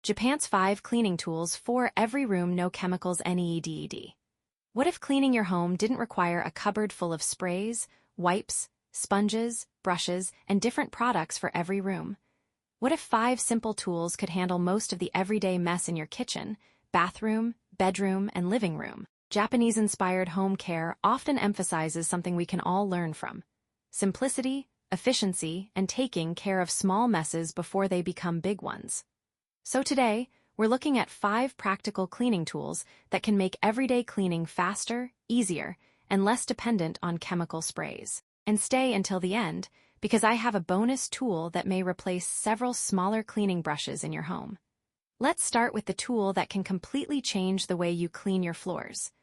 Japan's 5 cleaning tools for every room, no chemicals NEEDED. What if cleaning your home didn't require a cupboard full of sprays, wipes, sponges, brushes, and different products for every room? What if 5 simple tools could handle most of the everyday mess in your kitchen, bathroom, bedroom, and living room? Japanese-inspired home care often emphasizes something we can all learn from: simplicity, efficiency, and taking care of small messes before they become big ones. So today, we're looking at 5 practical cleaning tools that can make everyday cleaning faster, easier, and less dependent on chemical sprays. And stay until the end, because I have a bonus tool that may replace several smaller cleaning brushes in your home. Let's start with the tool that can completely change the way you clean your floors.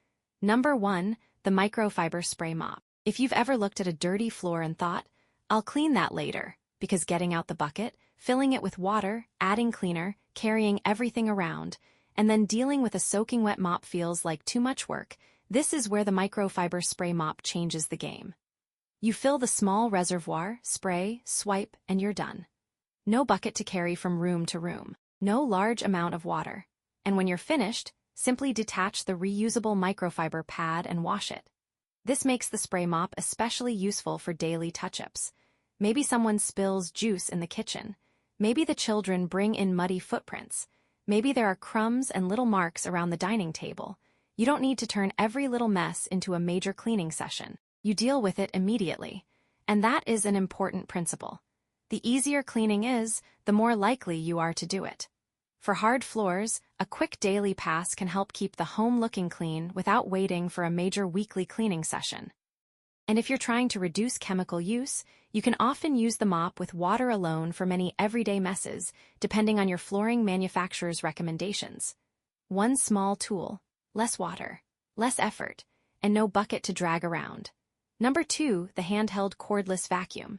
Number 1, the Microfiber Spray Mop. If you've ever looked at a dirty floor and thought, "I'll clean that later," because getting out the bucket, filling it with water, adding cleaner, carrying everything around, and then dealing with a soaking wet mop feels like too much work, this is where the Microfiber Spray Mop changes the game. You fill the small reservoir, spray, swipe, and you're done. No bucket to carry from room to room. No large amount of water. And when you're finished, simply detach the reusable microfiber pad and wash it. This makes the spray mop especially useful for daily touch-ups. Maybe someone spills juice in the kitchen. Maybe the children bring in muddy footprints. Maybe there are crumbs and little marks around the dining table. You don't need to turn every little mess into a major cleaning session. You deal with it immediately. And that is an important principle. The easier cleaning is, the more likely you are to do it. For hard floors, a quick daily pass can help keep the home looking clean without waiting for a major weekly cleaning session. And if you're trying to reduce chemical use, you can often use the mop with water alone for many everyday messes, depending on your flooring manufacturer's recommendations. One small tool, less water, less effort, and no bucket to drag around. Number 2, the Handheld Cordless Vacuum.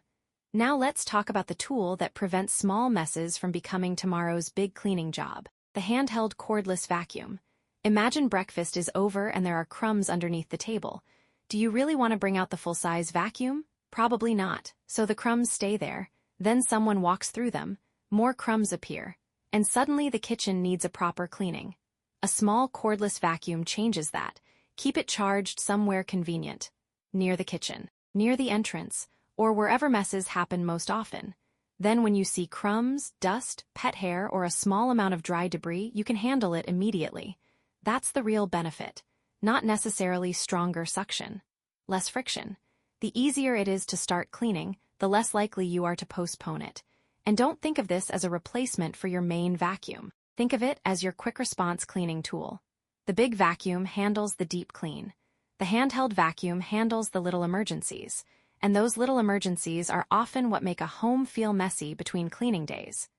Now let's talk about the tool that prevents small messes from becoming tomorrow's big cleaning job. The Handheld Cordless Vacuum. Imagine breakfast is over and there are crumbs underneath the table. Do you really want to bring out the full-size vacuum? Probably not, so the crumbs stay there. Then someone walks through them, more crumbs appear, and suddenly the kitchen needs a proper cleaning. A small cordless vacuum changes that. Keep it charged somewhere convenient. Near the kitchen, near the entrance, or wherever messes happen most often. Then when you see crumbs, dust, pet hair, or a small amount of dry debris, you can handle it immediately. That's the real benefit. Not necessarily stronger suction. Less friction. The easier it is to start cleaning, the less likely you are to postpone it. And don't think of this as a replacement for your main vacuum. Think of it as your quick response cleaning tool. The big vacuum handles the deep clean. The handheld vacuum handles the little emergencies. And those little emergencies are often what make a home feel messy between cleaning days.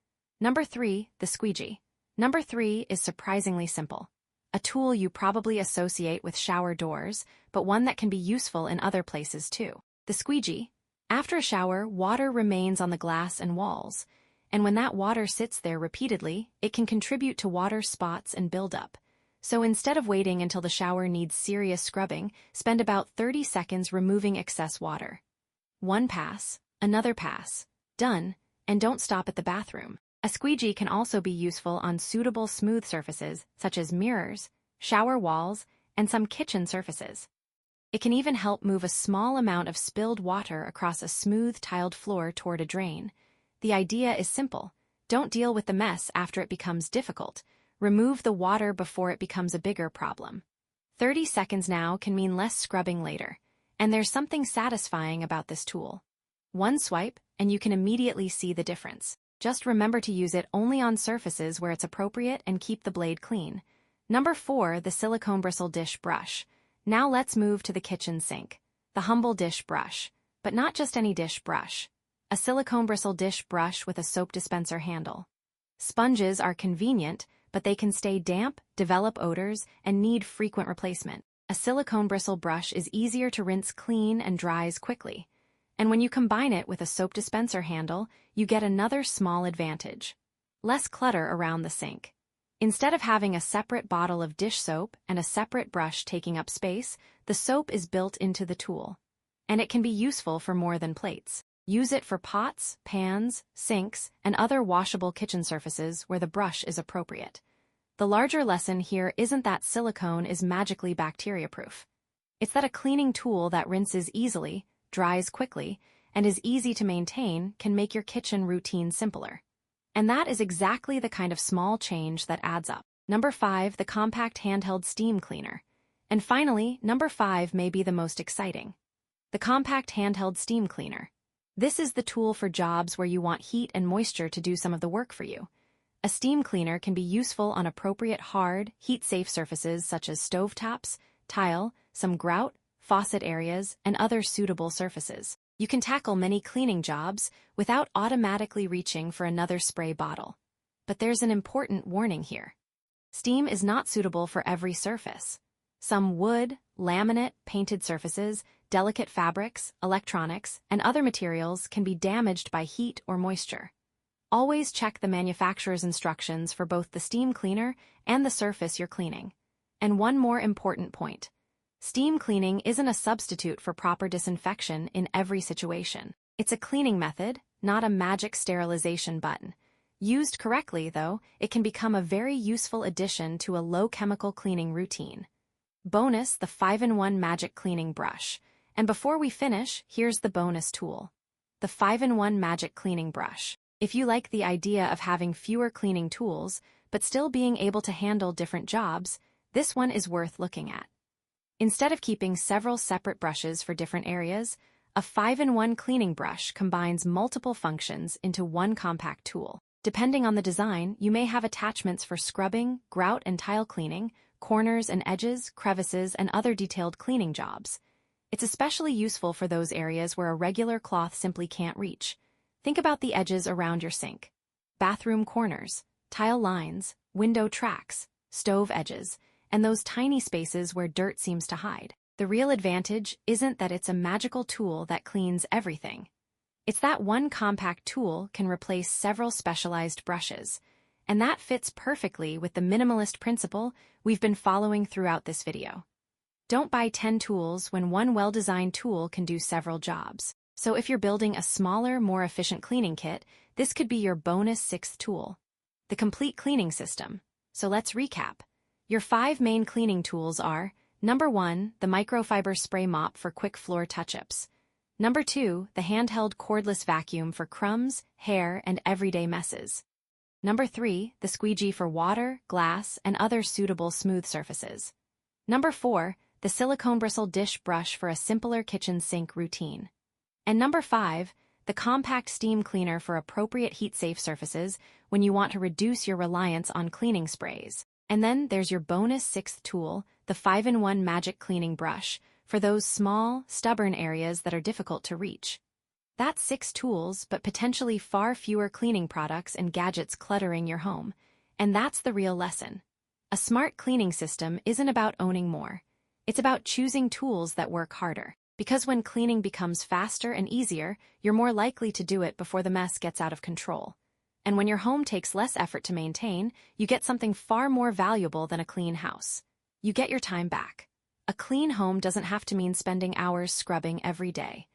Number 3, the Squeegee. Number 3 is surprisingly simple. A tool you probably associate with shower doors, but one that can be useful in other places too. The Squeegee. After a shower, water remains on the glass and walls, and when that water sits there repeatedly, it can contribute to water spots and buildup. So instead of waiting until the shower needs serious scrubbing, spend about 30 seconds removing excess water. One pass, another pass, done, and don't stop at the bathroom. A squeegee can also be useful on suitable smooth surfaces, such as mirrors, shower walls, and some kitchen surfaces. It can even help move a small amount of spilled water across a smooth tiled floor toward a drain. The idea is simple. Don't deal with the mess after it becomes difficult. Remove the water before it becomes a bigger problem. 30 seconds now can mean less scrubbing later. And there's something satisfying about this tool. One swipe, and you can immediately see the difference. Just remember to use it only on surfaces where it's appropriate and keep the blade clean. Number 4, the silicone bristle dish brush. Now let's move to the kitchen sink. The humble dish brush. But not just any dish brush. A silicone bristle dish brush with a soap dispenser handle. Sponges are convenient, but they can stay damp, develop odors, and need frequent replacement. A silicone bristle brush is easier to rinse clean and dries quickly. And when you combine it with a soap dispenser handle, you get another small advantage. Less clutter around the sink. Instead of having a separate bottle of dish soap and a separate brush taking up space, the soap is built into the tool. And it can be useful for more than plates. Use it for pots, pans, sinks, and other washable kitchen surfaces where the brush is appropriate. The larger lesson here isn't that silicone is magically bacteria-proof. It's that a cleaning tool that rinses easily, dries quickly, and is easy to maintain can make your kitchen routine simpler. And that is exactly the kind of small change that adds up. Number 5, the compact handheld steam cleaner. And finally, number 5 may be the most exciting. The compact handheld steam cleaner. This is the tool for jobs where you want heat and moisture to do some of the work for you. A steam cleaner can be useful on appropriate hard, heat-safe surfaces such as stovetops, tile, some grout, faucet areas, and other suitable surfaces. You can tackle many cleaning jobs without automatically reaching for another spray bottle. But there's an important warning here. Steam is not suitable for every surface. Some wood, laminate, painted surfaces, delicate fabrics, electronics, and other materials can be damaged by heat or moisture. Always check the manufacturer's instructions for both the steam cleaner and the surface you're cleaning. And one more important point. Steam cleaning isn't a substitute for proper disinfection in every situation. It's a cleaning method, not a magic sterilization button. Used correctly, though, it can become a very useful addition to a low-chemical cleaning routine. Bonus, the 5-in-1 Magic Cleaning Brush. And before we finish, here's the bonus tool. The 5-in-1 Magic Cleaning Brush. If you like the idea of having fewer cleaning tools, but still being able to handle different jobs, this one is worth looking at. Instead of keeping several separate brushes for different areas, a 5-in-1 cleaning brush combines multiple functions into one compact tool. Depending on the design, you may have attachments for scrubbing, grout and tile cleaning, corners and edges, crevices, and other detailed cleaning jobs. It's especially useful for those areas where a regular cloth simply can't reach. Think about the edges around your sink, bathroom corners, tile lines, window tracks, stove edges, and those tiny spaces where dirt seems to hide. The real advantage isn't that it's a magical tool that cleans everything. It's that one compact tool can replace several specialized brushes, and that fits perfectly with the minimalist principle we've been following throughout this video. Don't buy 10 tools when one well-designed tool can do several jobs. So if you're building a smaller, more efficient cleaning kit, this could be your bonus 6th tool. The complete cleaning system. So let's recap. Your 5 main cleaning tools are: Number 1, the Microfiber spray mop for quick floor touch-ups. Number 2, the handheld cordless vacuum for crumbs, hair, and everyday messes. Number 3, the Squeegee for water, glass, and other suitable smooth surfaces. Number 4, the silicone bristle dish brush for a simpler kitchen sink routine. And number 5, the compact steam cleaner for appropriate heat-safe surfaces when you want to reduce your reliance on cleaning sprays. And then there's your bonus 6th tool, the 5-in-1 Magic Cleaning Brush, for those small, stubborn areas that are difficult to reach. That's 6 tools, but potentially far fewer cleaning products and gadgets cluttering your home. And that's the real lesson. A smart cleaning system isn't about owning more. It's about choosing tools that work harder. Because when cleaning becomes faster and easier, you're more likely to do it before the mess gets out of control. And when your home takes less effort to maintain, you get something far more valuable than a clean house. You get your time back. A clean home doesn't have to mean spending hours scrubbing every day.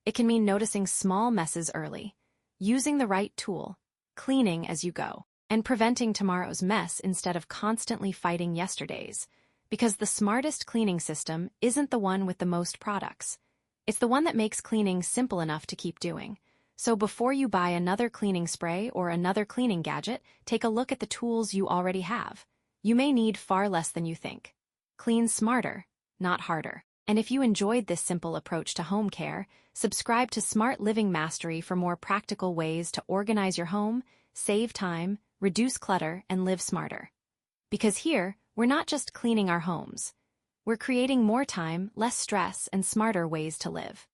It can mean noticing small messes early, using the right tool, cleaning as you go, and preventing tomorrow's mess instead of constantly fighting yesterday's. Because the smartest cleaning system isn't the one with the most products. It's the one that makes cleaning simple enough to keep doing. So before you buy another cleaning spray or another cleaning gadget, take a look at the tools you already have. You may need far less than you think. Clean smarter, not harder. And if you enjoyed this simple approach to home care, subscribe to Smart Living Mastery for more practical ways to organize your home, save time, reduce clutter, and live smarter. Because here, we're not just cleaning our homes. We're creating more time, less stress, and smarter ways to live.